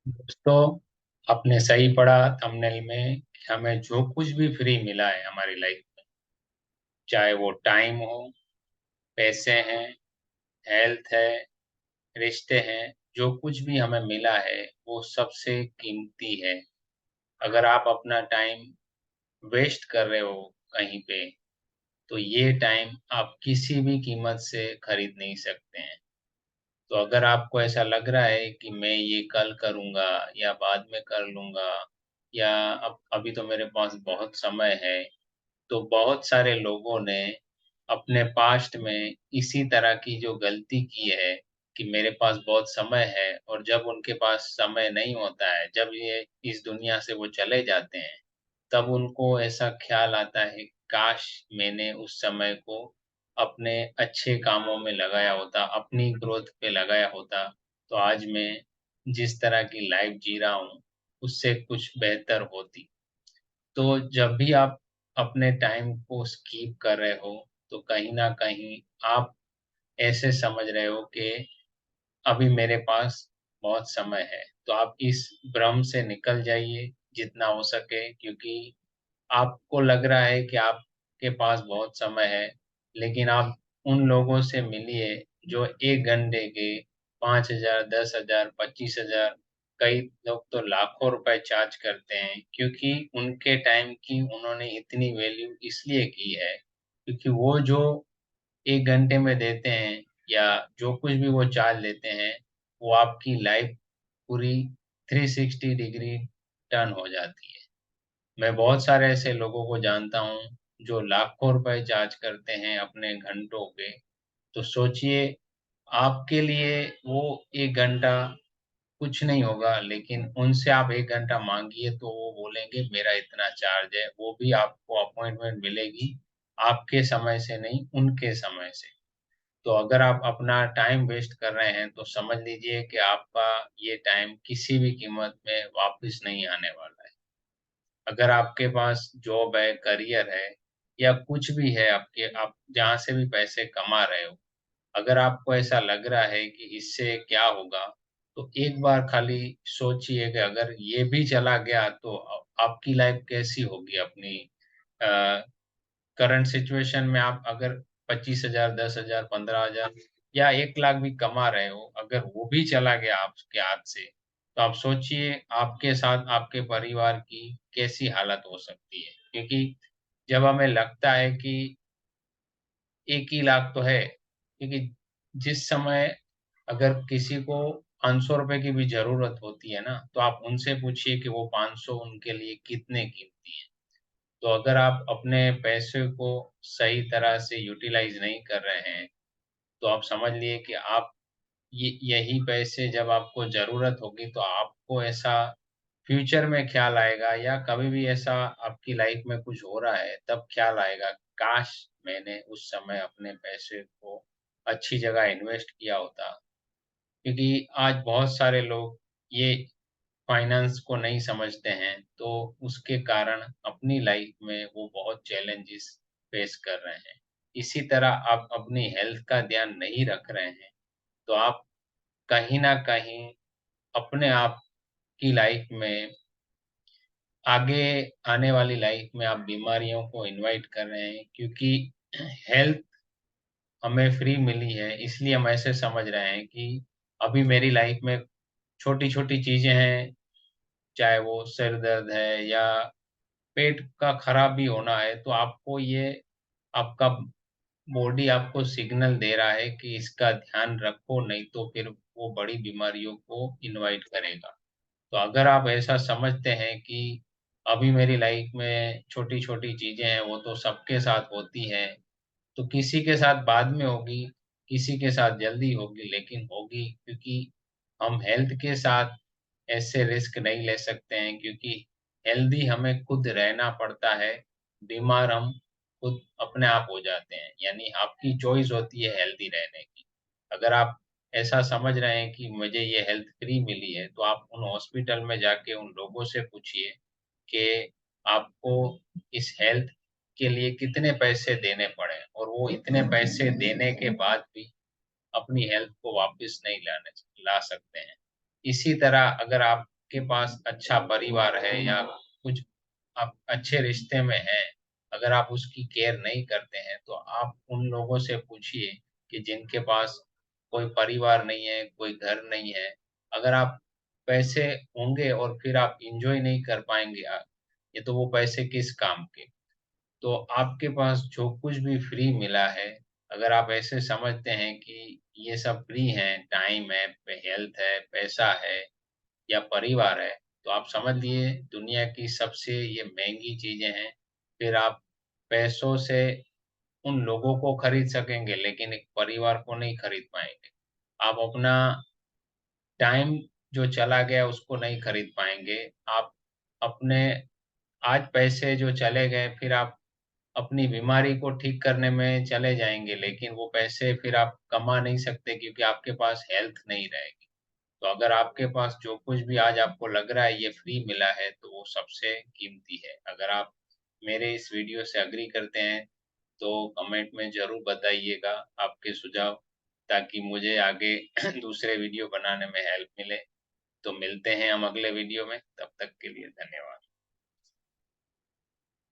दोस्तों, आपने सही पढ़ा थंबनेल में कि हमें जो कुछ भी फ्री मिला है हमारी लाइफ में, चाहे वो टाइम हो, पैसे हैं, हेल्थ है, रिश्ते हैं, जो कुछ भी हमें मिला है वो सबसे कीमती है। अगर आप अपना टाइम वेस्ट कर रहे हो कहीं पे, तो ये टाइम आप किसी भी कीमत से खरीद नहीं सकते हैं। तो अगर आपको ऐसा लग रहा है कि मैं ये कल करूँगा या बाद में कर लूँगा या अब अभी तो मेरे पास बहुत समय है, तो बहुत सारे लोगों ने अपने पास्ट में इसी तरह की जो गलती की है कि मेरे पास बहुत समय है और जब उनके पास समय नहीं होता है, जब ये इस दुनिया से वो चले जाते हैं, तब उनको ऐसा ख़्याल आता है, काश मैंने उस समय को अपने अच्छे कामों में लगाया होता, अपनी ग्रोथ पे लगाया होता, तो आज मैं जिस तरह की लाइफ़ जी रहा हूँ, उससे कुछ बेहतर होती। तो जब भी आप अपने टाइम को स्किप कर रहे हो, तो कहीं न कहीं आप ऐसे समझ रहे हो कि अभी मेरे पास बहुत समय है। तो आप इस भ्रम से निकल जाइए जितना हो सके, क्योंकि आपको लग रहा है कि आपके पास बहुत समय है, लेकिन आप उन लोगों से मिलिए जो 1 घंटे के 5,000, 10,000, 25,000, कई लोग तो लाखों रुपए चार्ज करते हैं, क्योंकि उनके टाइम की उन्होंने इतनी वैल्यू इसलिए की है, क्योंकि वो जो 1 घंटे में देते हैं या जो कुछ भी वो चार्ज लेते हैं, वो आपकी लाइफ़ पूरी 360 डिग्री टर्न हो जाती है। मैं बहुत सारे ऐसे लोगों को जानता हूँ, जो लाखों रुपए चार्ज करते हैं अपने घंटों पे। तो सोचिए, आपके लिए वो 1 घंटा कुछ नहीं होगा, लेकिन उनसे आप 1 घंटा माँगिए तो वो बोलेंगे मेरा इतना चार्ज है, वो भी आपको अपॉइंटमेंट मिलेगी, आपके समय से नहीं, उनके समय से। तो अगर आप अपना टाइम वेस्ट कर रहे हैं, तो समझ लीजिए कि आपका ये टाइम किसी भी कीमत में वापस नहीं आने वाला है। अगर आपके पास जॉब है, करियर है या कुछ भी है आपके, आप जहाँ से भी पैसे कमा रहे हो, अगर आपको ऐसा लग रहा है कि इससे क्या होगा, तो एक बार खाली सोचिए कि अगर ये भी चला गया तो आपकी लाइफ़ कैसी होगी अपनी अ, करंट सिचुएशन में आप अगर 25,000, 10,000, 15,000 या 1 लाख भी कमा रहे हो, अगर वो भी चला गया आपके हाथ से, तो आप सोचिए आपके साथ आपके परिवार की कैसी हालत हो सकती है। क्योंकि जब हमें लगता है कि 1 ही लाख तो है, क्योंकि जिस समय अगर किसी को ₹500 की भी ज़रूरत होती है ना, तो आप उनसे पूछिए कि वो 500 उनके लिए कितने कीमती हैं। तो अगर आप अपने पैसे को सही तरह से यूटिलाइज़ नहीं कर रहे हैं, तो आप समझ लिए कि आप ये यही पैसे जब आपको ज़रूरत होगी तो आपको ऐसा फ्यूचर में ख़्याल आएगा या कभी भी ऐसा आपकी लाइफ़ में कुछ हो रहा है, तब ख़्याल आएगा, काश मैंने उस समय अपने पैसे को अच्छी जगह इन्वेस्ट किया होता। क्योंकि आज बहुत सारे लोग ये फाइनेंस को नहीं समझते हैं, तो उसके कारण अपनी लाइफ में वो बहुत चैलेंजेस फेस कर रहे हैं। इसी तरह आप अपनी हेल्थ का ध्यान नहीं रख रहे हैं, तो आप कहीं न कहीं अपने आप की लाइफ में आगे आने वाली लाइफ में आप बीमारियों को इनवाइट कर रहे हैं, क्योंकि हेल्थ हमें फ्री मिली है, इसलिए हम ऐसे समझ रहे हैं कि अभी मेरी लाइफ में छोटी-छोटी चीज़ें हैं, चाहे वो सिर दर्द है या पेट का खराब भी होना है, तो आपको ये आपका बॉडी आपको सिग्नल दे रहा है कि इसका ध्यान रखो, नहीं तो फिर वो बड़ी बीमारियों को इनवाइट करेगा। तो अगर आप ऐसा समझते हैं कि अभी मेरी लाइफ में छोटी-छोटी चीज़ें हैं, वो तो सबके साथ होती हैं, तो किसी के साथ बाद में होगी, किसी के साथ जल्दी होगी, लेकिन होगी, क्योंकि हम हेल्थ के साथ ऐसे रिस्क नहीं ले सकते हैं, क्योंकि हेल्दी हमें खुद रहना पड़ता है, बीमार हम खुद अपने आप हो जाते हैं। यानी आपकी चॉइस होती है हेल्दी रहने की। अगर आप ऐसा समझ रहे हैं कि मुझे ये हेल्थ फ्री मिली है, तो आप उन हॉस्पिटल में जाके उन लोगों से पूछिए कि आपको इस हेल्थ के लिए कितने पैसे देने पड़े और वो इतने पैसे देने के बाद भी अपनी हेल्थ को वापस नहीं ला सकते हैं। इसी तरह अगर आप आपके पास अच्छा परिवार है या कुछ आप अच्छे रिश्ते में हैं, अगर आप उसकी केयर नहीं करते हैं, तो आप उन लोगों से पूछिए कि जिनके पास कोई परिवार नहीं है, कोई घर नहीं है। अगर आप पैसे होंगे और फिर आप एन्जॉय नहीं कर पाएँगे ये तो वो पैसे किस काम के? तो आपके पास जो कुछ भी फ्री मिला है, अगर आप ऐसे समझते हैं कि ये सब फ्री है, टाइम है, हेल्थ है, पैसा है या परिवार है, तो आप समझ लिए दुनिया की सबसे ये महँगी चीज़ें हैं। फिर आप पैसों से उन लोगों को खरीद सकेंगे, लेकिन एक परिवार को नहीं खरीद पाएँगे। आप अपना टाइम जो चला गया उसको नहीं खरीद पाएँगे। आप अपने आज पैसे जो चले गए फिर आप अपनी बीमारी को ठीक करने में चले जाएँगे, लेकिन वो पैसे फिर आप कमा नहीं सकते क्योंकि आपके पास हेल्थ नहीं रहेगी। तो अगर आपके पास जो कुछ भी आज आपको लग रहा है ये फ्री मिला है, तो वो सबसे कीमती है। अगर आप मेरे इस वीडियो से एग्री करते हैं, तो कमेंट में ज़रूर बताइएगा आपके सुझाव, ताकि मुझे आगे दूसरे वीडियो बनाने में हेल्प मिले। तो मिलते हैं हम अगले वीडियो में, तब तक के लिए धन्यवाद।